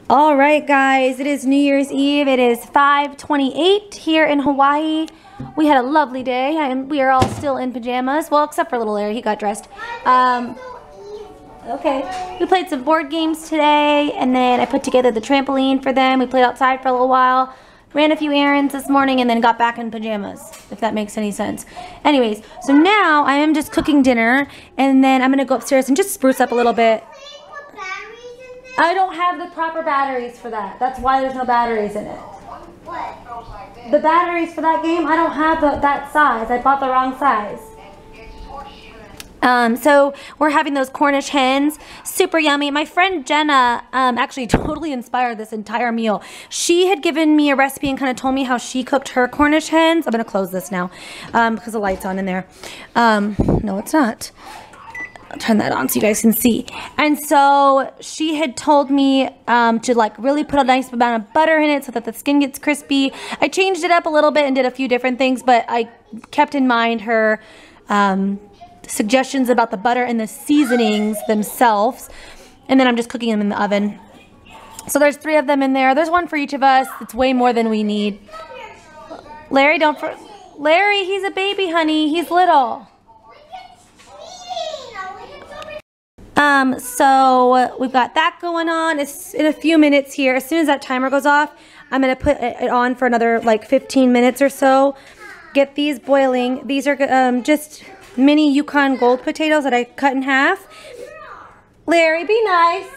All right, guys, it is New Year's Eve. It is 5:28 here in Hawaii. We had a lovely day, and we are all still in pajamas. Well, except for little Larry, he got dressed. Okay. We played some board games today, and then I put together the trampoline for them. We played outside for a little while, ran a few errands this morning, and then got back in pajamas, if that makes any sense. Anyways, so now I am just cooking dinner, and then I'm going to go upstairs and just spruce up a little bit. I don't have the proper batteries for that. That's why there's no batteries in it. What? The batteries for that game, I don't have that size. I bought the wrong size. So we're having those Cornish hens, super yummy. My friend Jenna actually totally inspired this entire meal. She had given me a recipe and kind of told me how she cooked her Cornish hens. I'm going to close this now because the light's on in there. No, it's not. I'll turn that on so you guys can see. And so she had told me to like really put a nice amount of butter in it so that the skin gets crispy. I changed it up a little bit and did a few different things, but I kept in mind her suggestions about the butter and the seasonings themselves. And then I'm just cooking them in the oven. So there's 3 of them in there. There's one for each of us. It's way more than we need. Larry, Larry, he's a baby, honey. He's little. So we've got that going on. It's in a few minutes here. As soon as that timer goes off, I'm going to put it on for another like 15 minutes or so. Get these boiling. These are just mini Yukon Gold potatoes that I cut in half. Larry, be nice.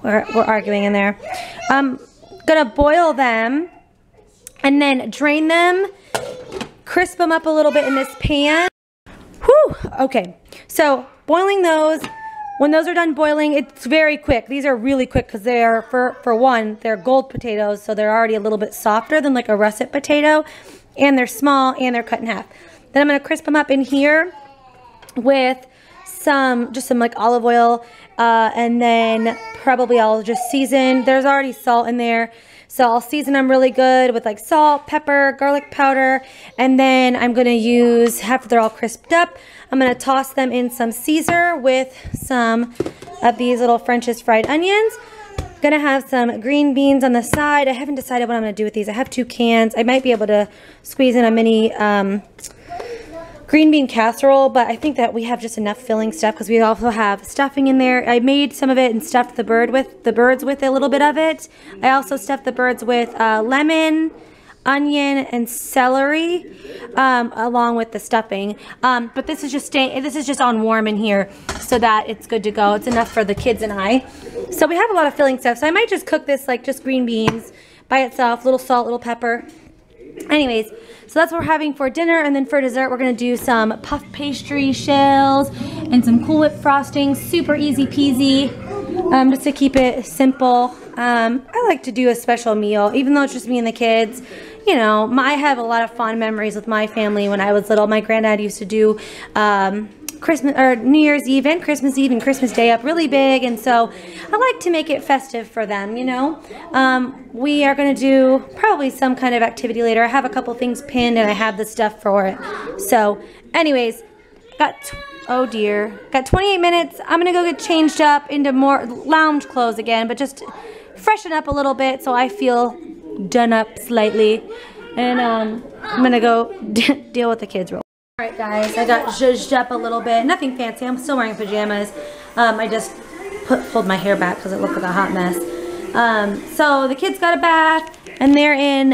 We're arguing in there. I'm going to boil them and then drain them, crisp them up a little bit in this pan. Whew, okay. So boiling those, when those are done boiling, it's very quick. These are really quick because they are, for one, they're gold potatoes, so they're already a little bit softer than like a russet potato, and they're small, and they're cut in half. Then I'm going to crisp them up in here with just some like olive oil, and then probably I'll just season. There's already salt in there. So I'll season them really good with like salt, pepper, garlic powder, and then I'm going to use, after they're all crisped up, I'm going to toss them in some Caesar with some of these little French's fried onions. Going to have some green beans on the side. I haven't decided what I'm going to do with these. I have 2 cans. I might be able to squeeze in a mini green bean casserole, but I think that we have just enough filling stuff because we also have stuffing in there. I made some of it and stuffed the birds with a little bit of it. I also stuffed the birds with lemon, onion, and celery along with the stuffing. But this is just on warm in here so that it's good to go. It's enough for the kids and I. So we have a lot of filling stuff. So I might just cook this like just green beans by itself, little salt, little pepper. Anyways, so that's what we're having for dinner, and then for dessert we're going to do some puff pastry shells and some Cool Whip frosting. Super easy peasy, just to keep it simple. I like to do a special meal, even though it's just me and the kids. You know, I have a lot of fond memories with my family when I was little. My granddad used to do Christmas or New Year's Eve and Christmas Day up really big, and so I like to make it festive for them, you know. We are going to do probably some kind of activity later. I have a couple things pinned and I have the stuff for it. So anyways, oh dear, got 28 minutes. I'm going to go get changed up into more lounge clothes again, but just freshen up a little bit so I feel done up slightly, and I'm going to go deal with the kids real. Alright guys, I got zhuzhed up a little bit. Nothing fancy, I'm still wearing pajamas. I just pulled my hair back because it looked like a hot mess. So the kids got a bath, and they're in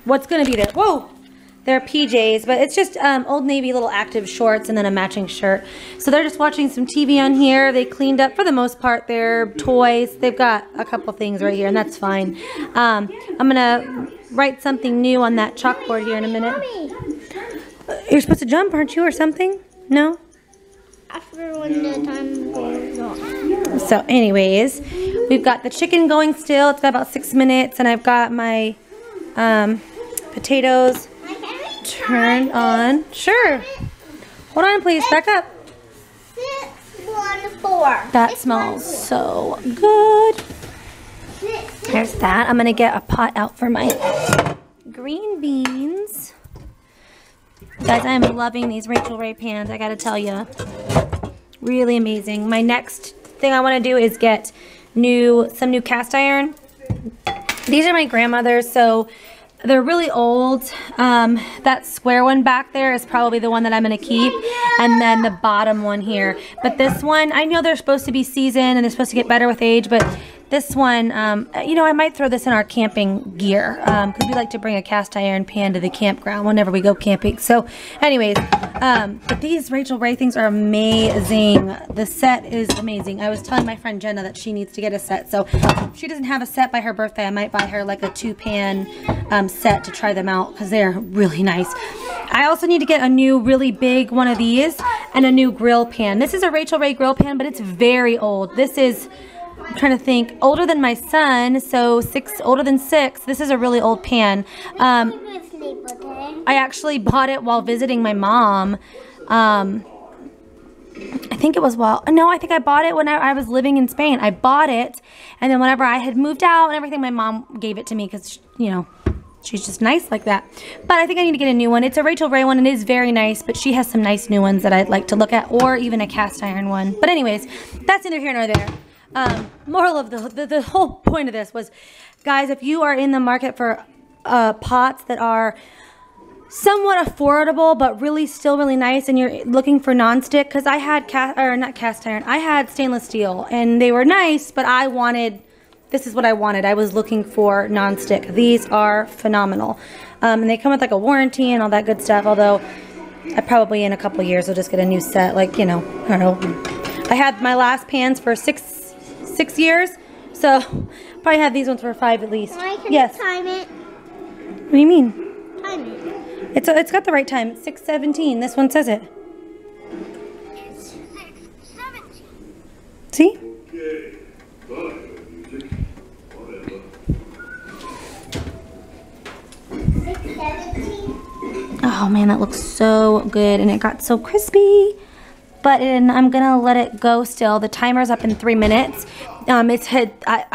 what's going to be their PJs, but it's just Old Navy little active shorts and then a matching shirt. So they're just watching some TV on here. They cleaned up, for the most part, their toys. They've got a couple things right here, and that's fine. I'm going to write something new on that chalkboard here in a minute. You're supposed to jump, aren't you, or something? No? After when the time goes on. So anyways, we've got the chicken going still. It's got about 6 minutes, and I've got my potatoes turned on. Sure. Hold on, please. Back up. 6, 1, 4. That smells so good. There's that. I'm going to get a pot out for my green beans. Guys, I am loving these Rachel Ray pans, I gotta tell you. Really amazing. My next thing I want to do is get some new cast iron. These are my grandmother's, so they're really old. That square one back there is probably the one that I'm gonna keep, and then the bottom one here. But this one, I know they're supposed to be seasoned and they're supposed to get better with age, but this one, you know, I might throw this in our camping gear, because we like to bring a cast iron pan to the campground whenever we go camping. So anyways, but these Rachel Ray things are amazing. The set is amazing. I was telling my friend Jenna that she needs to get a set. So if she doesn't have a set by her birthday, I might buy her like a 2-pan set to try them out, because they're really nice. I also need to get a new really big one of these and a new grill pan. This is a Rachel Ray grill pan, but it's very old. This is, I'm trying to think, older than my son, so older than 6. This is a really old pan. I actually bought it while visiting my mom. I think it was I think I bought it when I was living in Spain. I bought it, and then whenever I had moved out and everything, my mom gave it to me because, you know, she's just nice like that. But I think I need to get a new one. It's a Rachel Ray one, and it is very nice, but she has some nice new ones that I'd like to look at, or even a cast iron one. But anyways, that's neither here nor there. Moral of the whole point of this was, guys, if you are in the market for pots that are somewhat affordable but still really nice, and you're looking for non-stick, because I had not cast iron, I had stainless steel, and they were nice, but this is what I wanted. I was looking for non-stick. These are phenomenal, and they come with like a warranty and all that good stuff, although I probably in a couple years will just get a new set, like, you know, I don't know. I had my last pans for six years, so probably have these ones for 5 at least. Yes. Time it. What do you mean? Time it. It's got the right time. It's 6:17. This one says it. It's 6:17. See? Oh man, that looks so good, and it got so crispy. But I'm gonna let it go still. The timer's up in 3 minutes. I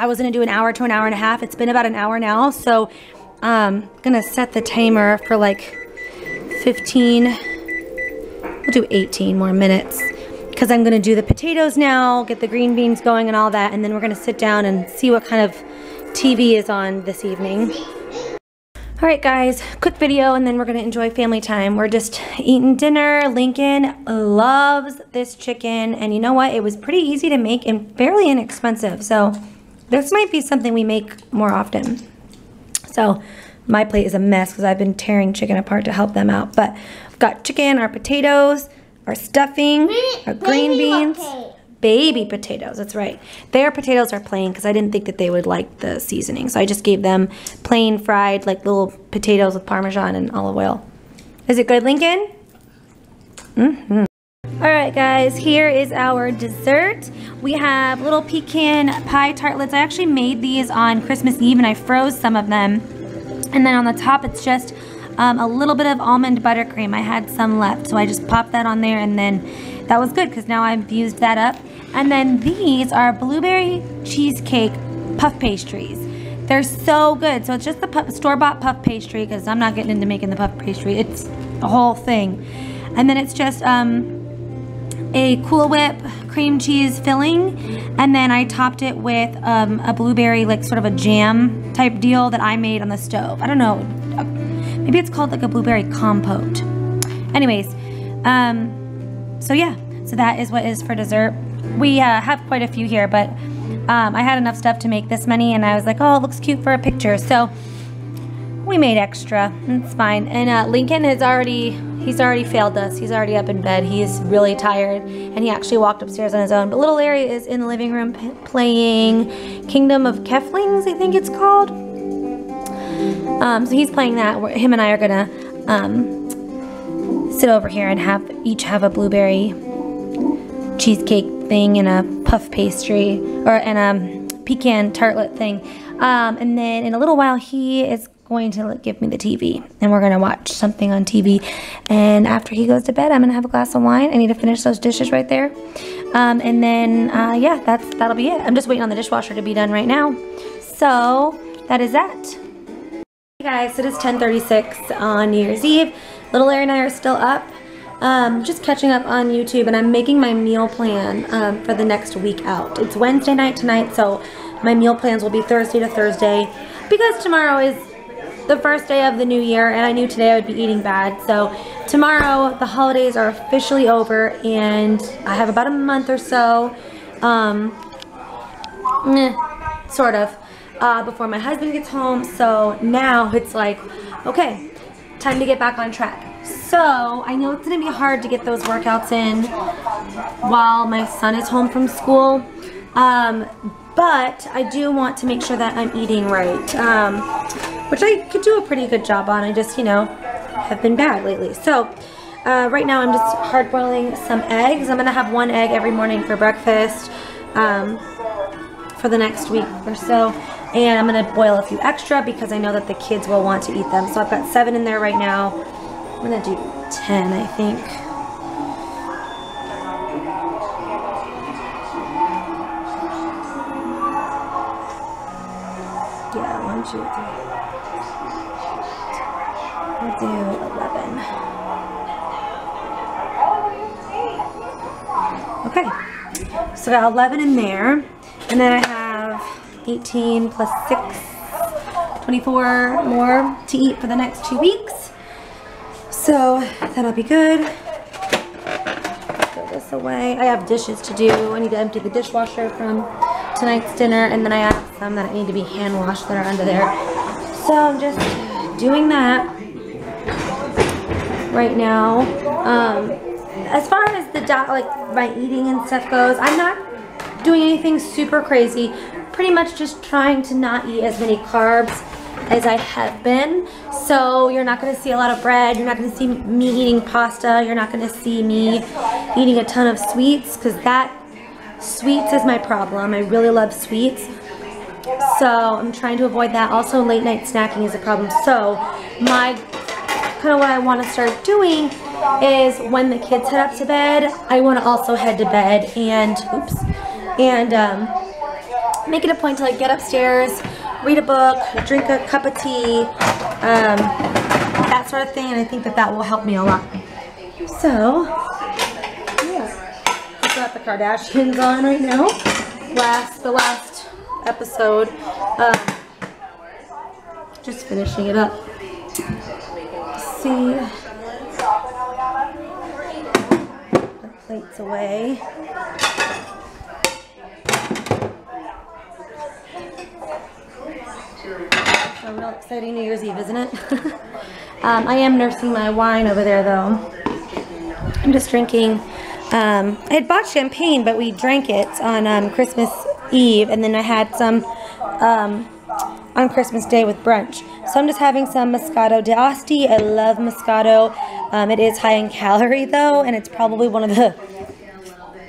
was gonna do an hour to an hour and a half. It's been about an hour now, so gonna set the timer for like 15. We'll do 18 more minutes, because I'm gonna do the potatoes now, get the green beans going and all that, and then we're gonna sit down and see what kind of TV is on this evening. Alright guys, quick video, and then we're going to enjoy family time. We're just eating dinner. Lincoln loves this chicken, and you know what? It was pretty easy to make and fairly inexpensive. So this might be something we make more often. So my plate is a mess because I've been tearing chicken apart to help them out. But we've got chicken, our potatoes, our stuffing, our green beans. Baby potatoes, that's right. Their potatoes are plain because I didn't think that they would like the seasoning. So I just gave them plain fried, like little potatoes with Parmesan and olive oil. Is it good, Lincoln? Mm-hmm. All right, guys, here is our dessert. We have little pecan pie tartlets. I actually made these on Christmas Eve, and I froze some of them. And then on the top, it's just a little bit of almond buttercream. I had some left, so I just popped that on there, and then that was good because now I've used that up. And then these are blueberry cheesecake puff pastries. They're so good. So it's just the store-bought puff pastry, because I'm not getting into making the puff pastry. It's the whole thing. And then it's just a Cool Whip cream cheese filling. And then I topped it with a blueberry, like sort of a jam type deal that I made on the stove. I don't know. Maybe it's called like a blueberry compote. Anyways, so yeah. So that is what is for dessert. We have quite a few here, but I had enough stuff to make this many, and I was like, oh, it looks cute for a picture. So we made extra. It's fine. And Lincoln he's already failed us. He's already up in bed. He is really tired, and he actually walked upstairs on his own. But little Larry is in the living room playing Kingdom of Keflings, I think it's called. So he's playing that. Him and I are gonna sit over here and each have a blueberry cheesecake thing and a puff pastry, and a pecan tartlet thing. And then in a little while, he is going to give me the TV, and we're going to watch something on TV. And after he goes to bed, I'm going to have a glass of wine. I need to finish those dishes right there. And then, yeah, that'll be it. I'm just waiting on the dishwasher to be done right now. So that is that. Hey guys, it is 10:36 on New Year's Eve. Little Larry and I are still up. just catching up on YouTube, and I'm making my meal plan for the next week out. It's Wednesday night tonight, so my meal plans will be Thursday to Thursday because tomorrow is the first day of the new year, and I knew today I would be eating bad. So tomorrow the holidays are officially over, and I have about a month or so, sort of, before my husband gets home. So now it's like, okay, time to get back on track. So I know it's gonna be hard to get those workouts in while my son is home from school, but I do want to make sure that I'm eating right, which I could do a pretty good job on. I just, you know, have been bad lately. So right now I'm just hard boiling some eggs. I'm gonna have one egg every morning for breakfast for the next week or so, and I'm gonna boil a few extra because I know that the kids will want to eat them. So I've got 7 in there right now. I'm gonna do 10, I think. Yeah, 1, 2, 3. We'll do 11. Okay, so I got 11 in there, and then I have 18 plus 6, 24 more to eat for the next 2 weeks. So that'll be good. Throw this away. I have dishes to do. I need to empty the dishwasher from tonight's dinner, and then I have some that need to be hand washed that are under there. So I'm just doing that right now. As far as the like my eating and stuff goes, I'm not doing anything super crazy. Pretty much just trying to not eat as many carbs as I have been. So you're not going to see a lot of bread. You're not going to see me eating pasta. You're not going to see me eating a ton of sweets, because sweets is my problem. I really love sweets. So I'm trying to avoid that. Also, late night snacking is a problem. So kind of what I want to start doing is when the kids head up to bed, I want to also head to bed and, make it a point to like get upstairs, read a book, drink a cup of tea, that sort of thing, and I think that that will help me a lot. So, yeah, I've got the Kardashians on right now. The last episode, just finishing it up. Let's see, the plates away. A real exciting New Year's Eve, isn't it? I am nursing my wine over there, though. I'm just drinking. I had bought champagne, but we drank it on Christmas Eve, and then I had some on Christmas Day with brunch. So I'm just having some Moscato d'Asti. I love Moscato. It is high in calorie, though, and it's probably one of the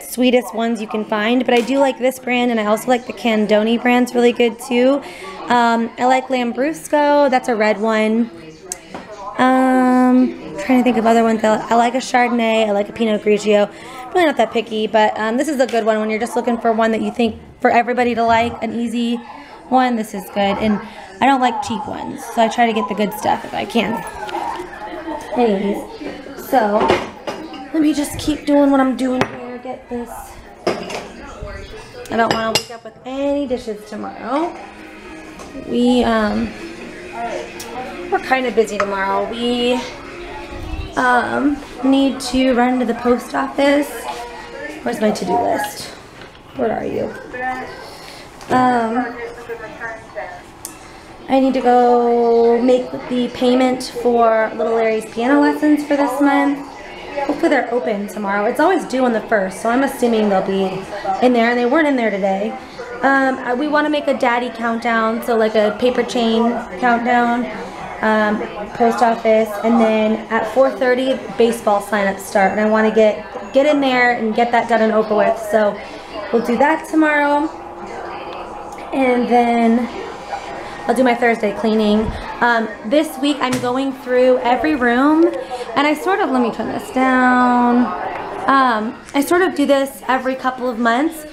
sweetest ones you can find, but I do like this brand, and I also like the Candoni brand's really good too. I like Lambrusco, that's a red one. I'm trying to think of other ones. I like a Chardonnay, I like a Pinot Grigio. Really not that picky, but this is a good one when you're just looking for one that you think for everybody to like, an easy one. This is good, and I don't like cheap ones, so I try to get the good stuff if I can. Anyways, so let me just keep doing what I'm doing here. Get this. I don't want to wake up with any dishes tomorrow. We're kind of busy tomorrow. We need to run to the post office. Where's my to-do list? Where are you? I need to go make the payment for little Larry's piano lessons for this month. Hopefully they're open tomorrow. It's always due on the 1st, so I'm assuming they'll be in there, and they weren't in there today. We want to make a daddy countdown, so like a paper chain countdown, post office, and then at 4:30 baseball sign-ups start, and I want to get in there and get that done and over with. So we'll do that tomorrow, and then I'll do my Thursday cleaning. This week I'm going through every room, and I sort of, let me turn this down. I sort of do this every couple of months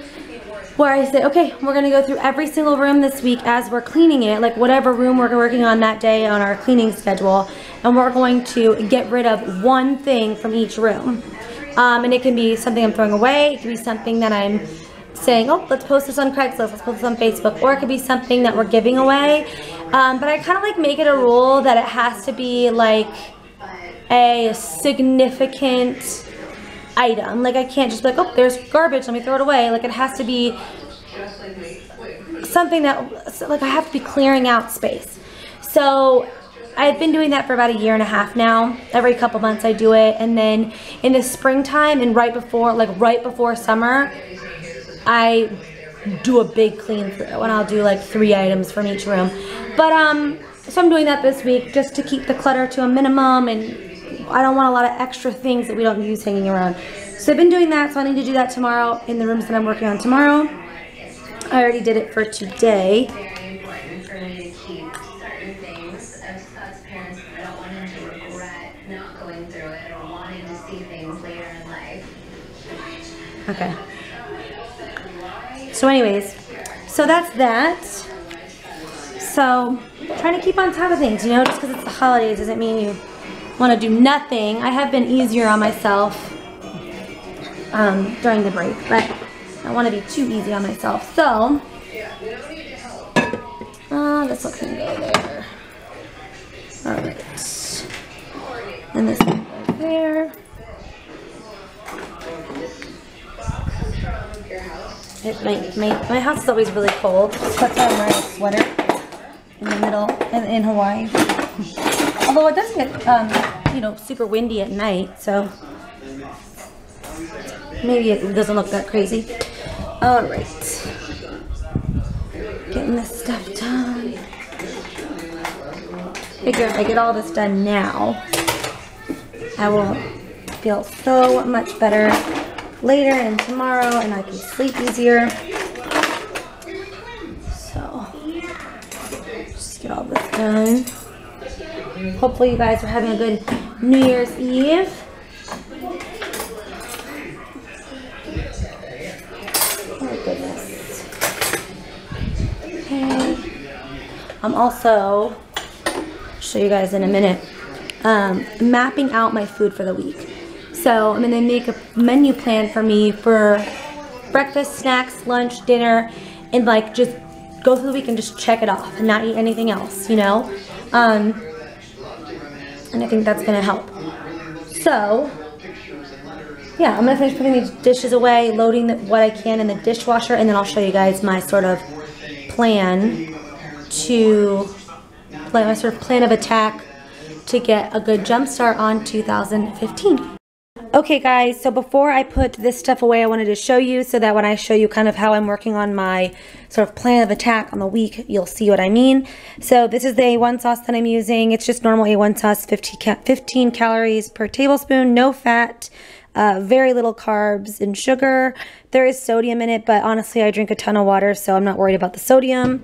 where I said, okay, we're gonna go through every single room this week as we're cleaning it, like whatever room we're working on that day on our cleaning schedule, and we're going to get rid of one thing from each room. And it can be something I'm throwing away, it can be something that I'm saying, oh, let's post this on Craigslist, let's post this on Facebook, or it could be something that we're giving away. But I kind of like make it a rule that it has to be like a significant item. Like I can't just be like, oh, there's garbage, let me throw it away. Like it has to be something that, like I have to be clearing out space. So I've been doing that for about 1.5 years now. Every couple months I do it, and then in the springtime and right before summer, I do a big clean through, and I'll do like 3 items from each room. But so I'm doing that this week just to keep the clutter to a minimum, and I don't want a lot of extra things that we don't use hanging around. So I've been doing that, so I need to do that tomorrow in the rooms that I'm working on tomorrow. I already did it for today. Okay. So anyways, so that's that. So trying to keep on top of things, you know, just because it's the holidays doesn't mean you want to do nothing. I have been easier on myself during the break, but I don't want to be too easy on myself. So this one can go there. All right, and this one goes there. My house is always really cold. That's why I'm wearing a sweater in the middle in Hawaii. Although it does get, you know, super windy at night, so maybe it doesn't look that crazy. All right, getting this stuff done. Figure if I get all this done now, I will feel so much better later and tomorrow, and I can sleep easier. So just get all this done. Hopefully you guys are having a good New Year's Eve. Oh goodness. Okay. I'm also, show you guys in a minute, mapping out my food for the week. So I'm gonna make a menu plan for me for breakfast, snacks, lunch, dinner, and like just go through the week and just check it off and not eat anything else, you know? And I think that's gonna help. So, yeah, I'm gonna finish putting these dishes away, loading what I can in the dishwasher, and then I'll show you guys my sort of plan of attack to get a good jump start on 2015. Okay guys, so before I put this stuff away, I wanted to show you so that when I show you kind of how I'm working on my sort of plan of attack on the week, you'll see what I mean. So this is the A1 sauce that I'm using. It's just normal A1 sauce, 15 calories per tablespoon, no fat, very little carbs and sugar. There is sodium in it, but honestly I drink a ton of water, so I'm not worried about the sodium.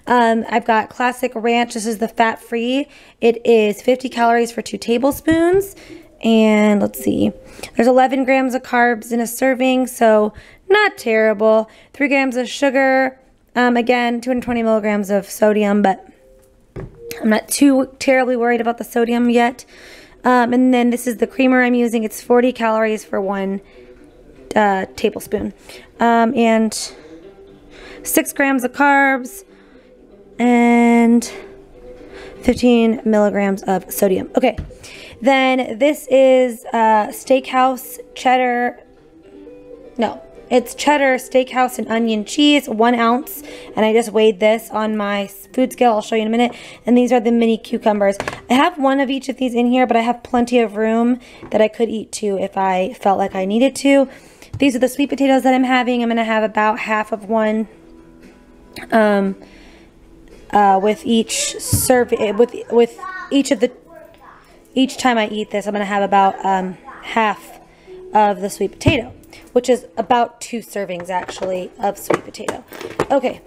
I've got classic ranch. This is the fat-free. It is 50 calories for 2 tablespoons. And let's see, there's 11 grams of carbs in a serving, so not terrible. 3 grams of sugar, again, 220 milligrams of sodium, but I'm not too terribly worried about the sodium yet. And then this is the creamer I'm using. It's 40 calories for 1 tablespoon. And 6 grams of carbs and 15 milligrams of sodium. Okay. Then this is steakhouse cheddar, no, it's cheddar, steakhouse, and onion cheese, 1 ounce. And I just weighed this on my food scale. I'll show you in a minute. And these are the mini cucumbers. I have 1 of each of these in here, but I have plenty of room that I could eat 2 if I felt like I needed to. These are the sweet potatoes that I'm having. I'm going to have about half of one with each with each of the. Each time I eat this, I'm going to have about half of the sweet potato, which is about 2 servings, actually, of sweet potato. Okay.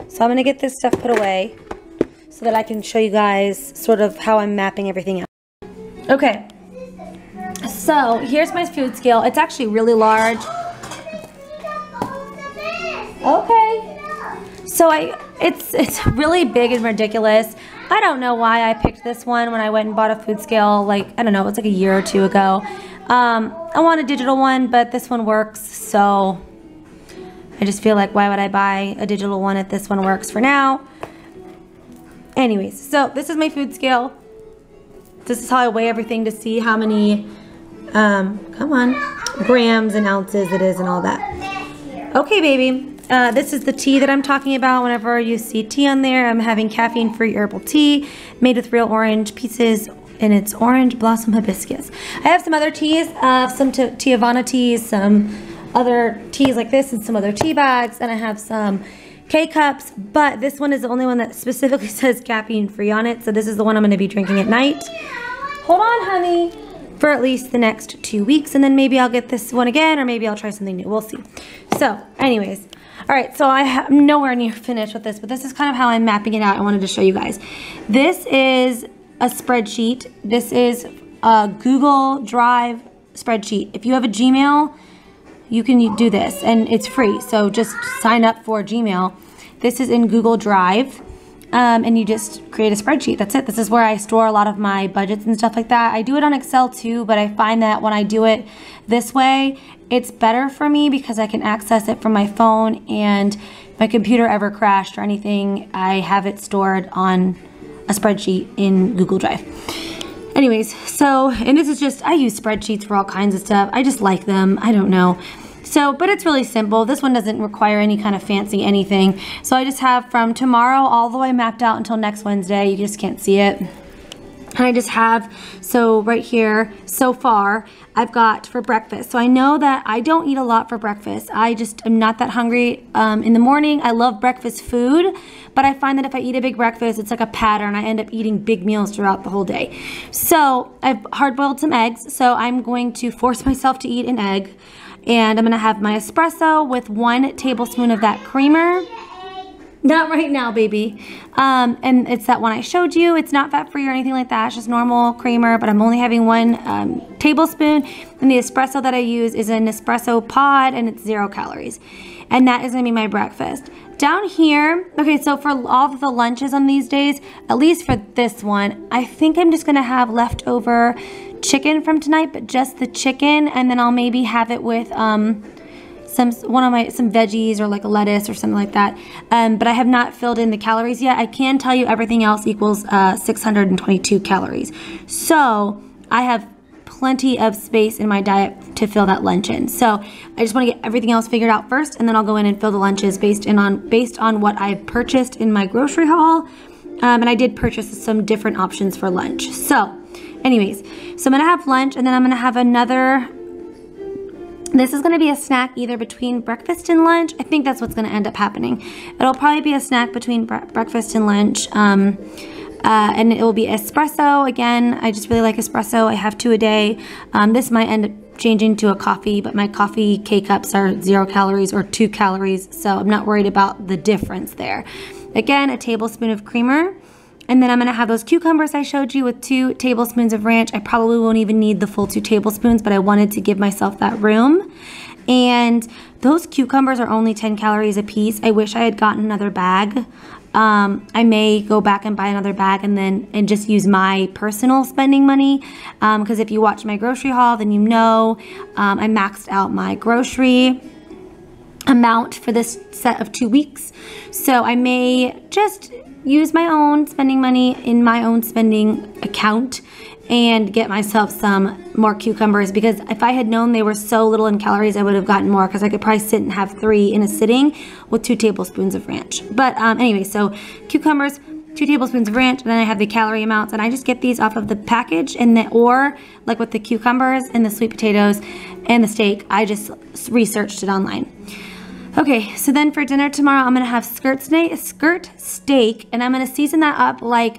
So I'm going to get this stuff put away so that I can show you guys sort of how I'm mapping everything out. Okay. So here's my food scale. It's actually really large. Okay. So it's really big and ridiculous. I don't know why I picked this one when I went and bought a food scale, like, I don't know, it was like a year or two ago. I want a digital one, but this one works, so I just feel like, why would I buy a digital one if this one works for now? Anyways, so this is my food scale. This is how I weigh everything to see how many, come on, grams and ounces it is and all that. Okay, baby. This is the tea that I'm talking about. Whenever you see tea on there, I'm having caffeine-free herbal tea made with real orange pieces, and it's orange blossom hibiscus. I have some other teas, some Tiavana teas, some other teas like this, and some other tea bags, and I have some K-cups, but this one is the only one that specifically says caffeine-free on it, so this is the one I'm going to be drinking at night. Hold on, honey. For at least the next 2 weeks, and then maybe I'll get this one again, or maybe I'll try something new. We'll see. So, anyways. All right, so I'm nowhere near finished with this, but this is kind of how I'm mapping it out. I wanted to show you guys. This is a spreadsheet. This is a Google Drive spreadsheet. If you have a Gmail, you can do this, and it's free. So just sign up for Gmail. This is in Google Drive, and you just create a spreadsheet. That's it. This is where I store a lot of my budgets and stuff like that. I do it on Excel too, but I find that when I do it this way, it's better for me because I can access it from my phone, and if my computer ever crashed or anything, I have it stored on a spreadsheet in Google Drive. Anyways, so, and this is just, I use spreadsheets for all kinds of stuff. I just like them. I don't know. So, but it's really simple. This one doesn't require any kind of fancy anything. So I just have from tomorrow all the way mapped out until next Wednesday. You just can't see it. And I just have, so right here, so far, I've got for breakfast. So I know that I don't eat a lot for breakfast. I just am not that hungry in the morning. I love breakfast food, but I find that if I eat a big breakfast, it's like a pattern. I end up eating big meals throughout the whole day. So I've hard-boiled some eggs, so I'm going to force myself to eat an egg. And I'm gonna have my espresso with 1 tablespoon of that creamer. Not right now, baby. And it's that one I showed you. It's not fat-free or anything like that. It's just normal creamer, but I'm only having 1 tablespoon. And the espresso that I use is an espresso pod, and it's 0 calories. And that is gonna be my breakfast. Down here, okay, so for all of the lunches on these days, at least for this one, I think I'm just gonna have leftover chicken from tonight, but just the chicken, and then I'll maybe have it with some veggies or like a lettuce or something like that. But I have not filled in the calories yet. I can tell you everything else equals 622 calories. So I have plenty of space in my diet to fill that lunch in. So I just want to get everything else figured out first, and then I'll go in and fill the lunches based on what I've purchased in my grocery haul. And I did purchase some different options for lunch. So anyways, so I'm gonna have lunch, and then I'm gonna have another, this is gonna be a snack either between breakfast and lunch. I think that's what's gonna end up happening. It'll probably be a snack between breakfast and lunch. And it will be espresso. Again, I just really like espresso. I have 2 a day. This might end up changing to a coffee, but my coffee K-cups are 0 calories or 2 calories, so I'm not worried about the difference there. Again, a tablespoon of creamer. And then I'm gonna have those cucumbers I showed you with 2 tablespoons of ranch. I probably won't even need the full 2 tablespoons, but I wanted to give myself that room. And those cucumbers are only 10 calories a piece. I wish I had gotten another bag. I may go back and buy another bag and just use my personal spending money. Because if you watch my grocery haul, then you know I maxed out my grocery amount for this set of 2 weeks. So I may just use my own spending money in my own spending account and get myself some more cucumbers, because if I had known they were so little in calories, I would have gotten more, because I could probably sit and have 3 in a sitting with 2 tablespoons of ranch. But anyway, so cucumbers, 2 tablespoons of ranch, and then I have the calorie amounts, and I just get these off of the package, and then, or like with the cucumbers and the sweet potatoes and the steak, I just researched it online. Okay, so then for dinner tomorrow, I'm gonna have skirt steak, and I'm gonna season that up like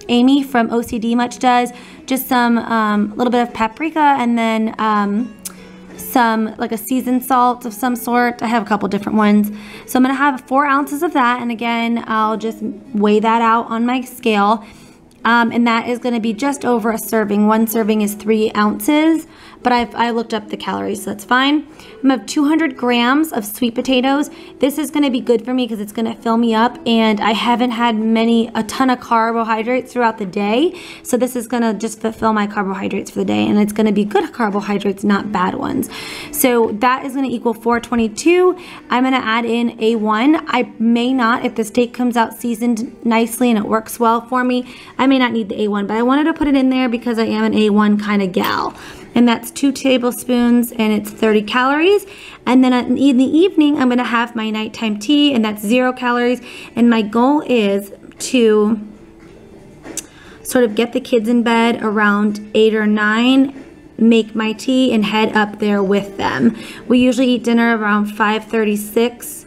Amy from OCD Much does. Just some little bit of paprika, and then some like a seasoned salt of some sort. I have a couple different ones. So I'm gonna have 4 ounces of that, and again, I'll just weigh that out on my scale. And that is gonna be just over a serving. 1 serving is 3 ounces. but I looked up the calories, so that's fine. I'm gonna have 200 grams of sweet potatoes. This is gonna be good for me because it's gonna fill me up, and I haven't had a ton of carbohydrates throughout the day. So this is gonna just fulfill my carbohydrates for the day, and it's gonna be good carbohydrates, not bad ones. So that is gonna equal 422. I'm gonna add in A1. I may not, if the steak comes out seasoned nicely and it works well for me, I may not need the A1, but I wanted to put it in there because I am an A1 kind of gal. And that's 2 tablespoons, and it's 30 calories. And then in the evening, I'm gonna have my nighttime tea, and that's 0 calories. And my goal is to sort of get the kids in bed around 8 or 9, make my tea, and head up there with them. We usually eat dinner around 5:36,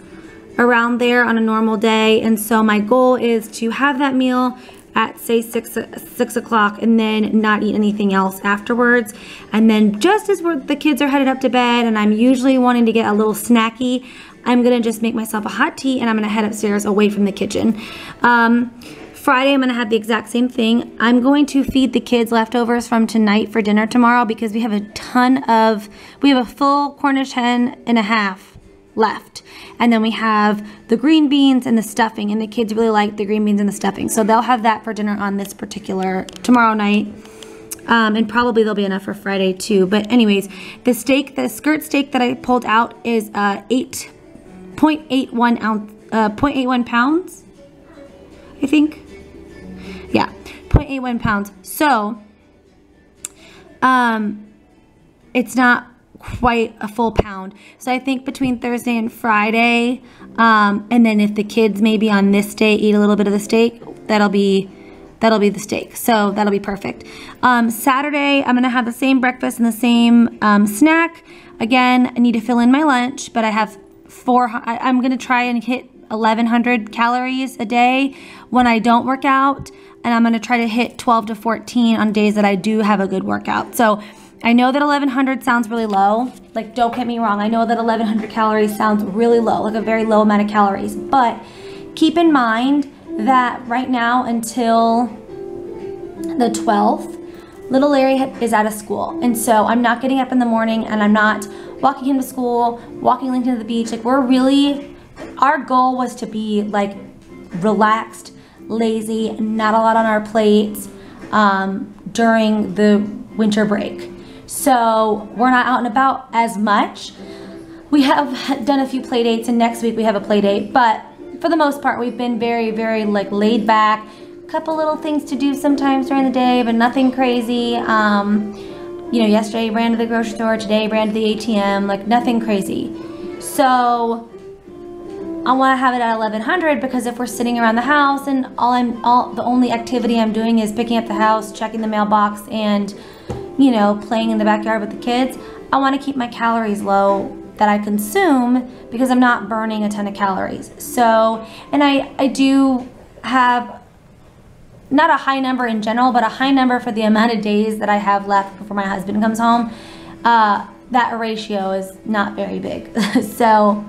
around there on a normal day. And so my goal is to have that meal at say 6 o'clock, and then not eat anything else afterwards. And then just as the kids are headed up to bed, and I'm usually wanting to get a little snacky, I'm gonna just make myself a hot tea, and I'm gonna head upstairs away from the kitchen. Friday, I'm gonna have the exact same thing. I'm going to feed the kids leftovers from tonight for dinner tomorrow because we have a full Cornish hen and a half left. And then we have the green beans and the stuffing, and the kids really like the green beans and the stuffing. So they'll have that for dinner on this particular tomorrow night. And probably there'll be enough for Friday too. But anyways, the skirt steak that I pulled out is 0.81 pounds, I think. Yeah, 0.81 pounds. So, it's not quite a full pound. So I think between Thursday and Friday, and then if the kids maybe on this day eat a little bit of the steak, that'll be the steak. So that'll be perfect. Saturday, I'm gonna have the same breakfast and the same snack. Again, I need to fill in my lunch, but I have I'm gonna try and hit 1,100 calories a day when I don't work out, and I'm gonna try to hit 12 to 14 on days that I do have a good workout. So I know that 1,100 sounds really low. Like, don't get me wrong. I know that 1,100 calories sounds really low, like a very low amount of calories. But keep in mind that right now until the 12th, little Larry is out of school. And so I'm not getting up in the morning, and I'm not walking him to school, walking Lincoln to the beach. Like, our goal was to be like relaxed, lazy, not a lot on our plates during the winter break. So we're not out and about as much. We have done a few play dates, and next week we have a play date, but for the most part we've been very, very like laid back. Couple little things to do sometimes during the day, but nothing crazy. You know, yesterday ran to the grocery store, today ran to the ATM, like nothing crazy. So I want to have it at 1,100 because if we're sitting around the house and the only activity I'm doing is picking up the house, checking the mailbox, and you know, playing in the backyard with the kids, I want to keep my calories low that I consume because I'm not burning a ton of calories. So, and I do have not a high number in general, but a high number for the amount of days that I have left before my husband comes home. That ratio is not very big. So,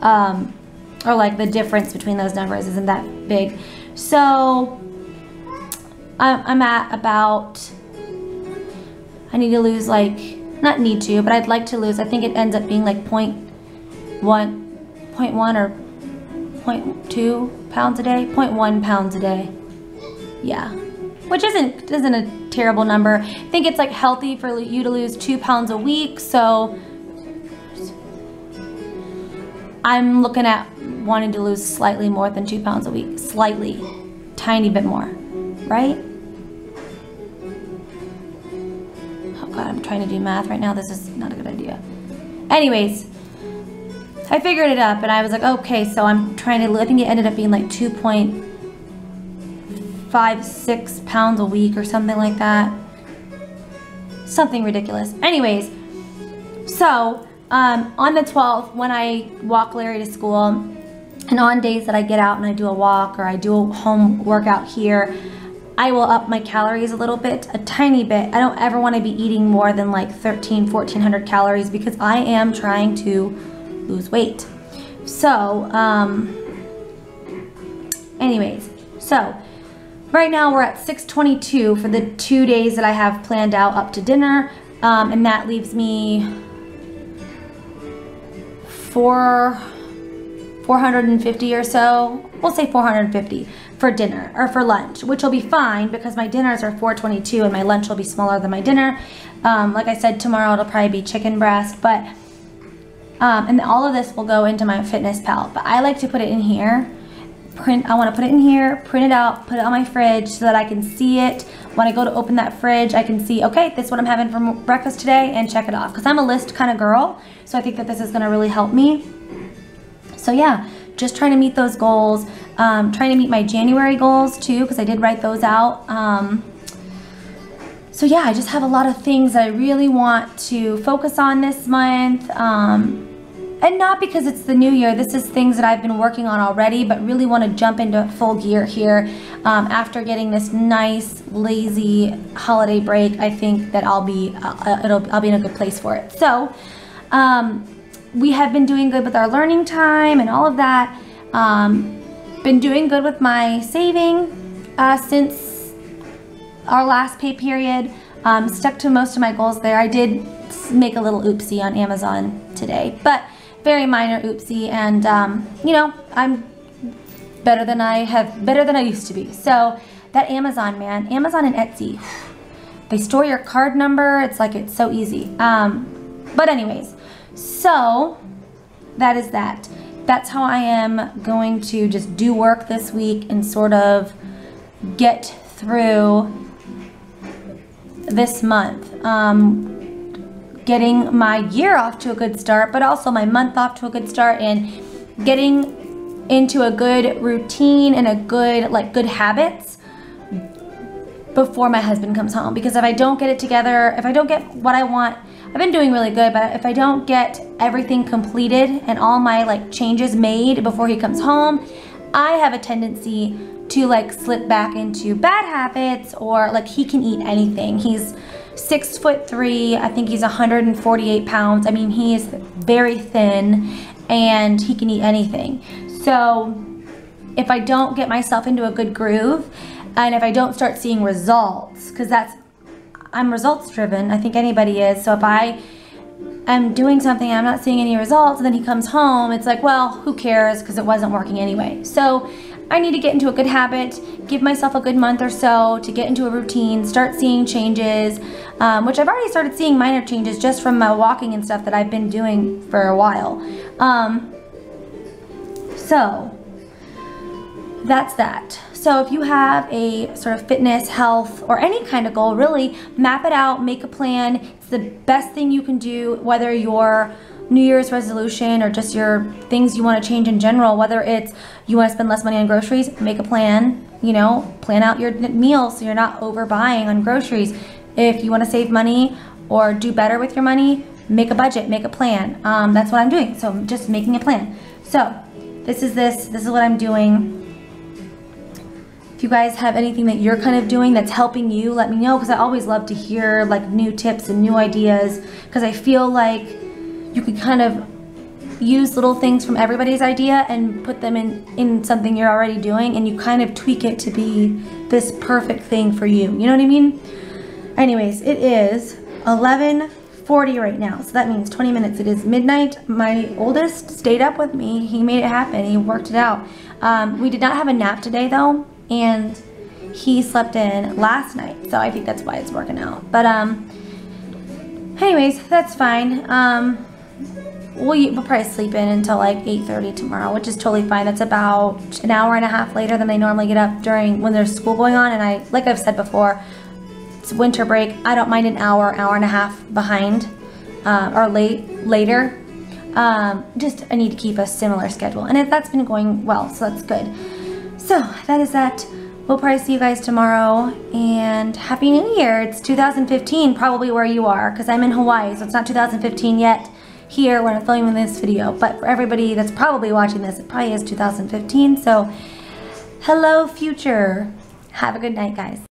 or like the difference between those numbers isn't that big. So I'm at about, I need to lose like, not need to, but I'd like to lose, I think it ends up being like 0.1 or 0.2 pounds a day, 0.1 pounds a day. Yeah, which isn't a terrible number. I think it's like healthy for you to lose 2 pounds a week. So I'm looking at wanting to lose slightly more than 2 pounds a week, slightly, tiny bit more, right? Oh God, I'm trying to do math right now. This is not a good idea. Anyways, I figured it up and I was like, okay, so I'm trying to, I think it ended up being like 2.56 pounds a week or something like that. Something ridiculous. Anyways, so on the 12th, when I walk Larry to school, and on days that I get out and I do a walk or I do a home workout here, I will up my calories a little bit, a tiny bit. I don't ever want to be eating more than like 1,400 calories because I am trying to lose weight. So, anyways, so right now we're at 6:22 for the 2 days that I have planned out up to dinner. And that leaves me 450 or so. We'll say 450 for dinner or for lunch, which will be fine because my dinners are 422 and my lunch will be smaller than my dinner. Like I said, tomorrow it'll probably be chicken breast, but and all of this will go into MyFitnessPal. But I like to put it in here. I want to put it in here, print it out, put it on my fridge so that I can see it. When I go to open that fridge, I can see, okay, this is what I'm having for breakfast today, and check it off. Because I'm a list kind of girl, so I think that this is going to really help me. So yeah, just trying to meet those goals. Trying to meet my January goals too, because I did write those out. So yeah, I just have a lot of things that I really want to focus on this month. And not because it's the new year. This is things that I've been working on already, but really want to jump into full gear here. After getting this nice, lazy holiday break, I think that I'll be in a good place for it. So we have been doing good with our learning time and all of that. Been doing good with my saving since our last pay period. Stuck to most of my goals there. I did make a little oopsie on Amazon today, but very minor oopsie, and you know, I'm better than I used to be. So that Amazon, man, Amazon and Etsy, they store your card number. It's like, it's so easy. But anyways, so that is that. That's how I am going to just do work this week and sort of get through this month. Getting my year off to a good start, but also my month off to a good start, and getting into a good routine and a good, good habits before my husband comes home. Because if I don't get it together, if I don't get what I want, I've been doing really good, but if I don't get everything completed and all my changes made before he comes home, I have a tendency to slip back into bad habits, or he can eat anything. He's 6'3", I think he's 148 pounds. I mean, he is very thin and he can eat anything. So if I don't get myself into a good groove, and if I don't start seeing results, because I'm results driven, I think anybody is. So if I am doing something, I'm not seeing any results, and then he comes home, it's like, well, who cares, because it wasn't working anyway. So I need to get into a good habit, give myself a good month or so to get into a routine, start seeing changes, which I've already started seeing minor changes just from my walking and stuff that I've been doing for a while. So that's that. So if you have a sort of fitness, health, or any kind of goal, really map it out, make a plan. It's the best thing you can do, whether your New Year's resolution or just your things you want to change in general, whether it's you want to spend less money on groceries, make a plan, plan out your meals so you're not overbuying on groceries. If you want to save money or do better with your money, make a budget, make a plan. That's what I'm doing. So I'm just making a plan. So this is what I'm doing. If you guys have anything that you're kind of doing that's helping you, let me know, because I always love to hear new tips and new ideas, because I feel like you could kind of use little things from everybody's idea and put them in something you're already doing, and you kind of tweak it to be this perfect thing for you. You know what I mean? Anyways, it is 11:40 right now, so that means 20 minutes. It is midnight. My oldest stayed up with me. He made it happen. He worked it out. We did not have a nap today though, and he slept in last night, so I think that's why it's working out. But anyways, that's fine. We'll probably sleep in until 8:30 tomorrow, which is totally fine. That's about an hour and a half later than I normally get up when there's school going on. And like I've said before, it's winter break. I don't mind an hour and a half behind or later. Just I need to keep a similar schedule, and that's been going well, so that's good. So that is that. We'll probably see you guys tomorrow, and Happy New Year. It's 2015 probably where you are, because I'm in Hawaii, so it's not 2015 yet here when I'm filming this video, but for everybody that's probably watching this, it probably is 2015. So hello future. Have a good night, guys.